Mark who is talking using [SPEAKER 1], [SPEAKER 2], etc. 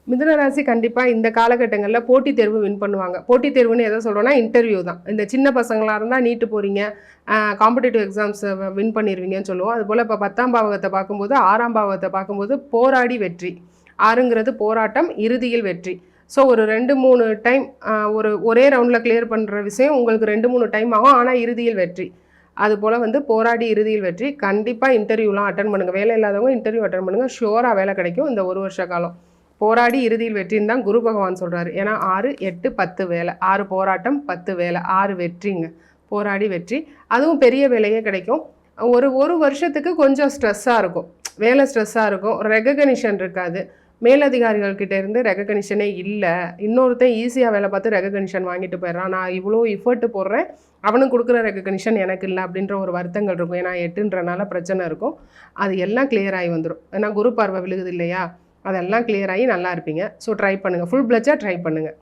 [SPEAKER 1] மிதுன ராசி கண்டிப்பாக இந்த காலகட்டங்களில் போட்டித் தேர்வு வின் பண்ணுவாங்க. போட்டித் தேர்வுன்னு எதை சொல்கிறோன்னா இன்டர்வியூ தான். இந்த சின்ன பசங்களாக இருந்தால் நீட்டு போகிறீங்க, காம்படிட்டிவ் எக்ஸாம்ஸை வின் பண்ணிடுவீங்கன்னு சொல்லுவோம். அதுபோல் இப்போ 10ஆம் பாவகத்தை பார்க்கும்போது 6ஆம் பாவகத்தை பார்க்கும்போது போராடி வெற்றி. 6ங்கிறது போராட்டம், இறுதியில் வெற்றி. ஸோ ஒரு 2-3 டைம் ஒரே ரவுண்டில் கிளியர் பண்ணுற விஷயம் உங்களுக்கு 2-3 டைம் ஆகும், ஆனால் இறுதியில் வெற்றி. அதுபோல் போராடி இறுதியில் வெற்றி. கண்டிப்பாக இன்டர்வியூலாம் அட்டன் பண்ணுங்கள். வேலை இல்லாதவங்க இன்டர்வியூ அட்டன் பண்ணுங்கள், ஷுவராக வேலை கிடைக்கும். இந்த 1 வருஷ காலம் போராடி இறுதியில் வெற்றின்னு தான் குரு பகவான் சொல்கிறாரு. ஏன்னா 6, 8, 10 வேலை, 6 போராட்டம், 10 வேலை, 6 வெற்றிங்க. போராடி வெற்றி. அதுவும் பெரிய வேலையே கிடைக்கும். ஒரு வருஷத்துக்கு கொஞ்சம் ஸ்ட்ரெஸ்ஸாக இருக்கும், வேலை ஸ்ட்ரெஸ்ஸாக இருக்கும், ரெகக்னிஷன் இருக்காது. மேலதிகாரிகள்கிட்ட இருந்து ரெகக்னிஷனே இல்லை. இன்னொருத்தன் ஈஸியாக வேலை பார்த்து ரெகக்னிஷன் வாங்கிட்டு போயிடுறான். நான் இவ்வளோ எஃபர்ட் போடுறேன், அவனுக்கு கொடுக்குற ரெகக்னிஷன் எனக்கு இல்லை அப்படின்ற ஒரு வருத்தங்கள் இருக்கும். ஏன்னா 8ன்றனால பிரச்சனை இருக்கும். அது எல்லாம் கிளியர் ஆகி வந்துடும். ஏன்னா குரு பார்வை விழுகுது இல்லையா, அதெல்லாம் கிளியர் ஆகி நல்லா இருப்பீங்க. ஸோ ட்ரை பண்ணுங்கள், ஃபுல் பிளட்ஜாக ட்ரை பண்ணுங்கள்.